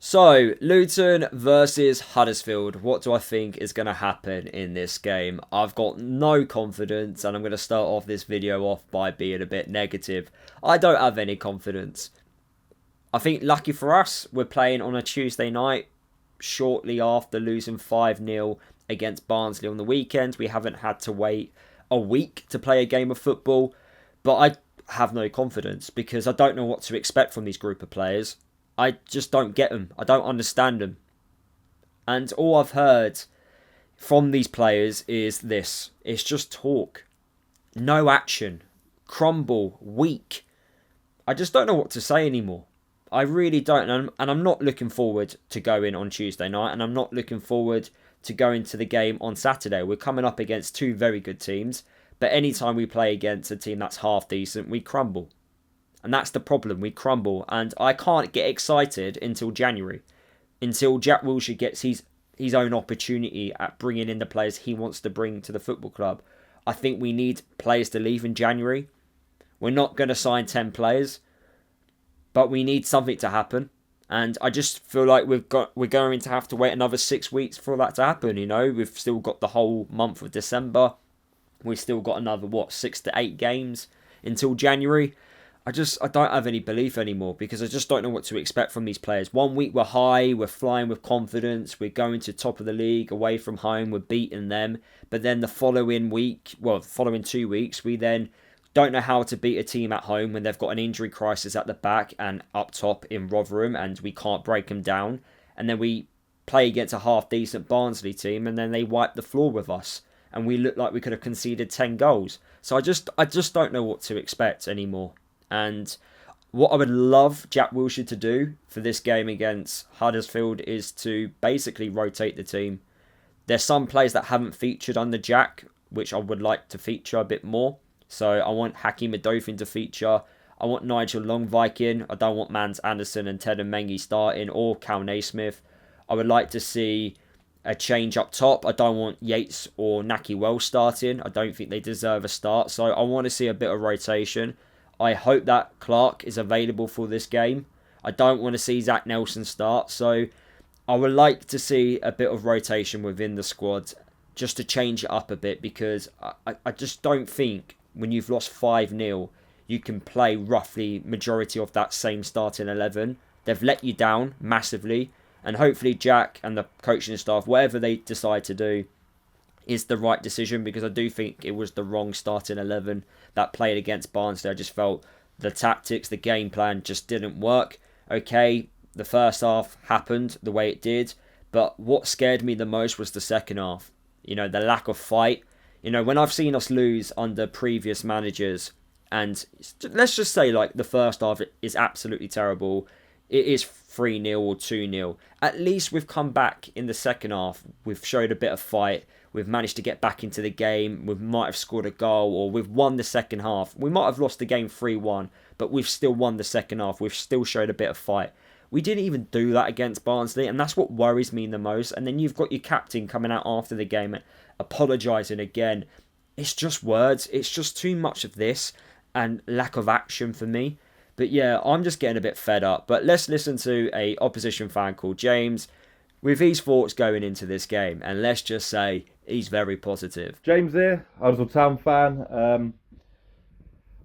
So, Luton versus Huddersfield. What do I think is going to happen in this game? I've got no confidence, and I'm going to start off this video off by being a bit negative. I don't have any confidence. I think lucky for us, we're playing on a Tuesday night, shortly after losing 5-0 against Barnsley on the weekend. We haven't had to wait a week to play a game of football, but I have no confidence because I don't know what to expect from these group of players. I just don't get them. I don't understand them. And all I've heard from these players is this. It's just talk. No action. Crumble. Weak. I just don't know what to say anymore. I really don't. And I'm not looking forward to going on Tuesday night. And I'm not looking forward to going to the game on Saturday. We're coming up against two very good teams. But anytime we play against a team that's half decent, we crumble. And that's the problem. We crumble. And I can't get excited until January. Until Jack Wilshere gets his own opportunity at bringing in the players he wants to bring to the football club. I think we need players to leave in January. We're not going to sign 10 players. But we need something to happen. And I just feel like we're going to have to wait another 6 weeks for that to happen. You know, we've still got the whole month of December. We've still got another, 6 to 8 games until January. I don't have any belief anymore because I just don't know what to expect from these players. 1 week we're high, we're flying with confidence, we're going to top of the league away from home, we're beating them. But then the following 2 weeks, we then don't know how to beat a team at home when they've got an injury crisis at the back and up top in Rotherham and we can't break them down. And then we play against a half-decent Barnsley team and then they wipe the floor with us. And we look like we could have conceded 10 goals. So I just don't know what to expect anymore. And what I would love Jack Wilshere to do for this game against Huddersfield is to basically rotate the team. There's some players that haven't featured under Jack, which I would like to feature a bit more. So I want Hakeem Adofin to feature. I want Nigel Longviking. I don't want Mans Anderson and Ted and Mengi starting or Cal Naismith. I would like to see a change up top. I don't want Yates or Naki Wells starting. I don't think they deserve a start. So I want to see a bit of rotation. I hope that Clark is available for this game. I don't want to see Zach Nelson start. So I would like to see a bit of rotation within the squad just to change it up a bit because I just don't think when you've lost 5-0, you can play roughly majority of that same starting 11. They've let you down massively. And hopefully Jack and the coaching staff, whatever they decide to do, is the right decision because I do think it was the wrong starting 11 that played against Barnsley. I just felt the tactics, the game plan just didn't work. Okay, the first half happened the way it did, but what scared me the most was the second half. You know, the lack of fight. You know, when I've seen us lose under previous managers, and let's just say like the first half is absolutely terrible. It is 3-0 or 2-0. At least we've come back in the second half. We've showed a bit of fight. We've managed to get back into the game. We might have scored a goal or we've won the second half. We might have lost the game 3-1, but we've still won the second half. We've still showed a bit of fight. We didn't even do that against Barnsley, and that's what worries me the most. And then you've got your captain coming out after the game and apologising again. It's just words. It's just too much of this and lack of action for me. But yeah, I'm just getting a bit fed up. But let's listen to a opposition fan called James with his thoughts going into this game. And let's just say he's very positive. James here, Huddersfield Town fan.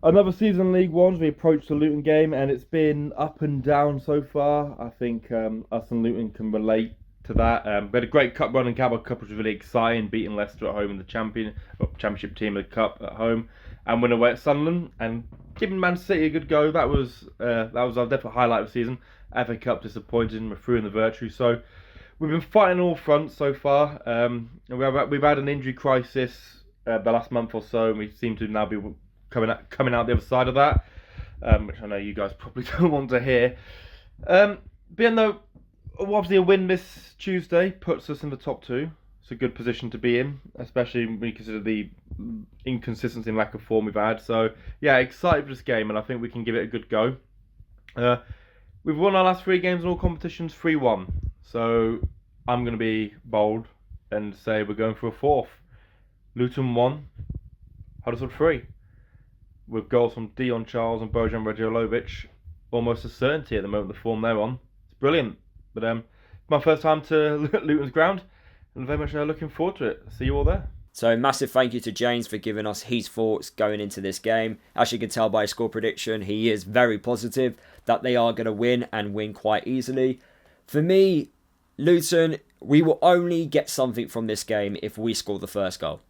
Another season in League One as we approach the Luton game, and it's been up and down so far. I think us and Luton can relate to that. We had a great cup run in Carabao Cup, which was really exciting, beating Leicester at home in the championship team of the cup at home, and win away at Sunderland and giving Man City a good go. That was our definite highlight of the season. FA Cup disappointing, we're through in the Virtue. So we've been fighting all fronts so far. We've had an injury crisis the last month or so, and we seem to now be coming out the other side of that, which I know you guys probably don't want to hear. But no, obviously a win this Tuesday puts us in the top two. It's a good position to be in, especially when you consider the inconsistency and lack of form we've had. So yeah, excited for this game, and I think we can give it a good go. We've won our last 3 games in all competitions 3-1. So I'm going to be bold and say we're going for a fourth. Luton 1, Huddersfield 3. With goals from Dion Charles and Bojan Radjulovic, almost a certainty at the moment, the form they're on. It's brilliant. But my first time to Luton's ground, and very much looking forward to it. See you all there. So massive thank you to James for giving us his thoughts going into this game. As you can tell by his score prediction, he is very positive that they are going to win and win quite easily. For me, Luton, we will only get something from this game if we score the first goal.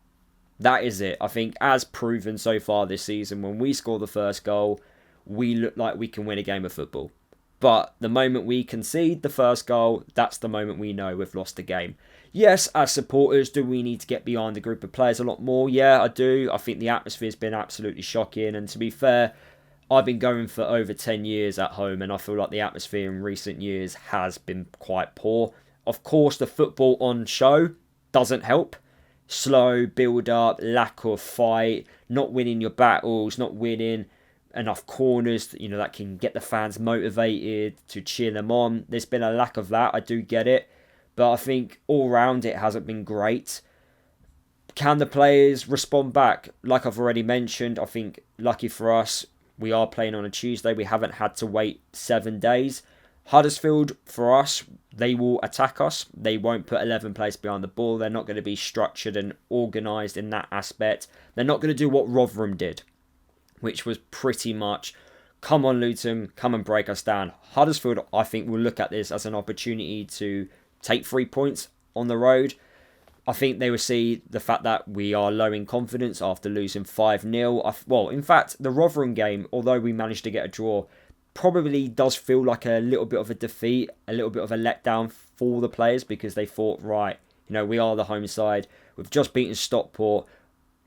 That is it. I think as proven so far this season, when we score the first goal, we look like we can win a game of football. But the moment we concede the first goal, that's the moment we know we've lost the game. Yes, as supporters, do we need to get behind the group of players a lot more? Yeah, I do. I think the atmosphere's been absolutely shocking. And to be fair, I've been going for over 10 years at home, and I feel like the atmosphere in recent years has been quite poor. Of course, the football on show doesn't help. Slow build up, lack of fight, not winning your battles, not winning enough corners, that can get the fans motivated to cheer them on. There's been a lack of that, I do get it, but I think all round it hasn't been great. Can the players respond back? Like I've already mentioned, I think lucky for us, we are playing on a Tuesday. We haven't had to wait 7 days. Huddersfield, for us, they will attack us. They won't put 11 players behind the ball. They're not going to be structured and organised in that aspect. They're not going to do what Rotherham did, which was pretty much, come on Luton, come and break us down. Huddersfield, I think, will look at this as an opportunity to take 3 points on the road. I think they will see the fact that we are low in confidence after losing 5-0. Well, in fact, the Rotherham game, although we managed to get a draw, probably does feel like a little bit of a defeat, a little bit of a letdown for the players, because they thought, right, we are the home side. We've just beaten Stockport.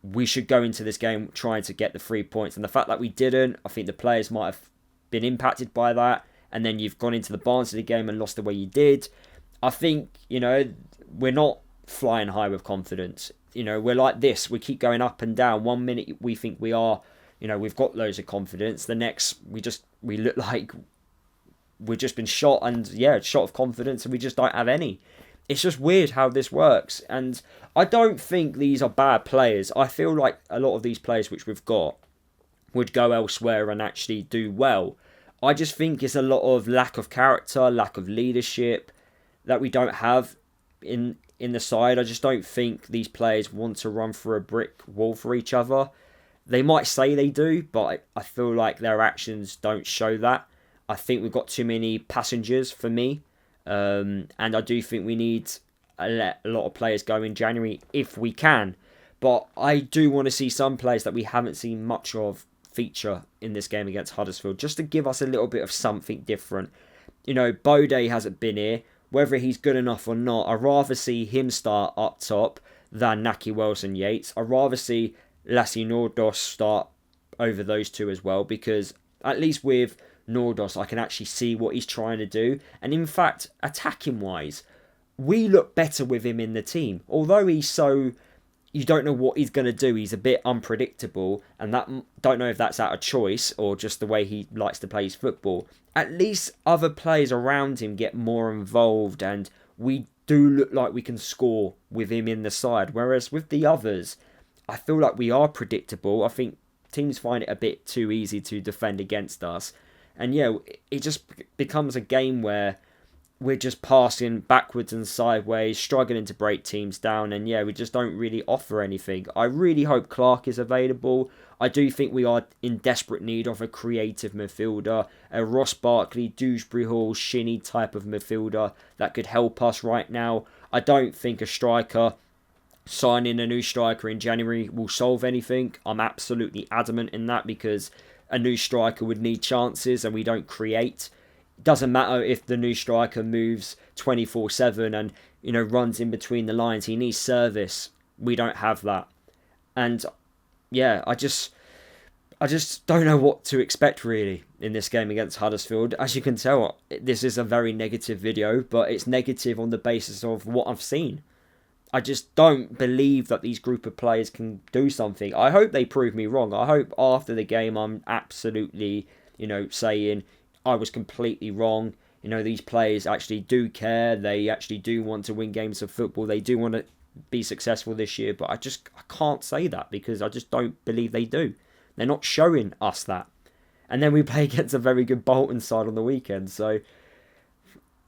We should go into this game trying to get the 3 points. And the fact that we didn't, I think the players might have been impacted by that. And then you've gone into the Barnsley game and lost the way you did. I think, we're not flying high with confidence. We're like this. We keep going up and down. 1 minute we think we are, we've got loads of confidence. The next, we look like we've just been shot of confidence, and we just don't have any. It's just weird how this works. And I don't think these are bad players. I feel like a lot of these players which we've got would go elsewhere and actually do well. I just think it's a lot of lack of character, lack of leadership that we don't have in the side. I just don't think these players want to run through a brick wall for each other. They might say they do, but I feel like their actions don't show that. I think we've got too many passengers for me. And I do think we need a lot of players go in January if we can. But I do want to see some players that we haven't seen much of feature in this game against Huddersfield, just to give us a little bit of something different. Bode hasn't been here. Whether he's good enough or not, I'd rather see him start up top than Naki Wilson Yates. I'd rather see Lassie Nordos start over those two as well, because at least with Nordos, I can actually see what he's trying to do. And in fact, attacking wise, we look better with him in the team. Although he's so, you don't know what he's going to do. He's a bit unpredictable, and that don't know if that's out of choice or just the way he likes to play his football. At least other players around him get more involved, and we do look like we can score with him in the side. Whereas with the others, I feel like we are predictable. I think teams find it a bit too easy to defend against us. And it just becomes a game where we're just passing backwards and sideways, struggling to break teams down, and we just don't really offer anything. I really hope Clark is available. I do think we are in desperate need of a creative midfielder, a Ross Barkley, Dewsbury Hall, Shinnie type of midfielder that could help us right now. I don't think a striker, signing a new striker in January, will solve anything. I'm absolutely adamant in that, because a new striker would need chances, and we don't create. It doesn't matter if the new striker moves 24/7 and runs in between the lines. He needs service. We don't have that. And I just don't know what to expect really in this game against Huddersfield. As you can tell, this is a very negative video, but it's negative on the basis of what I've seen. I just don't believe that these group of players can do something. I hope they prove me wrong. I hope after the game I'm absolutely, saying I was completely wrong. These players actually do care. They actually do want to win games of football. They do want to be successful this year. But I can't say that, because I just don't believe they do. They're not showing us that. And then we play against a very good Bolton side on the weekend. So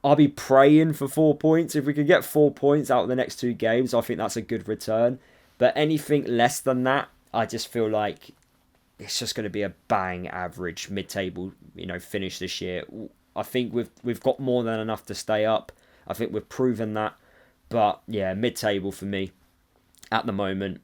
I'll be praying for 4 points. If we can get 4 points out of the next 2 games, I think that's a good return. But anything less than that, I just feel like it's just going to be a bang average mid-table, finish this year. I think we've got more than enough to stay up. I think we've proven that. But yeah, mid-table for me at the moment.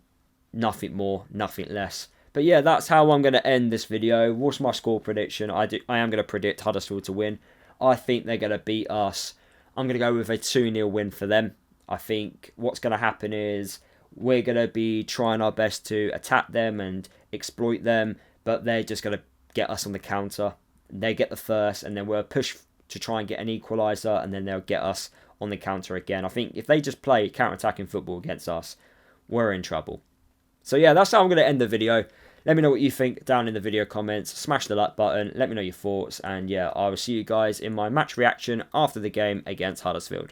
Nothing more, nothing less. But yeah, that's how I'm going to end this video. What's my score prediction? I am going to predict Huddersfield to win. I think they're going to beat us. I'm going to go with a 2-0 win for them. I think what's going to happen is we're going to be trying our best to attack them and exploit them, but they're just going to get us on the counter. They get the first, and then we'll push to try and get an equaliser, and then they'll get us on the counter again. I think if they just play counter-attacking football against us, we're in trouble. So yeah, that's how I'm going to end the video. Let me know what you think down in the video comments. Smash the like button. Let me know your thoughts. And yeah, I will see you guys in my match reaction after the game against Huddersfield.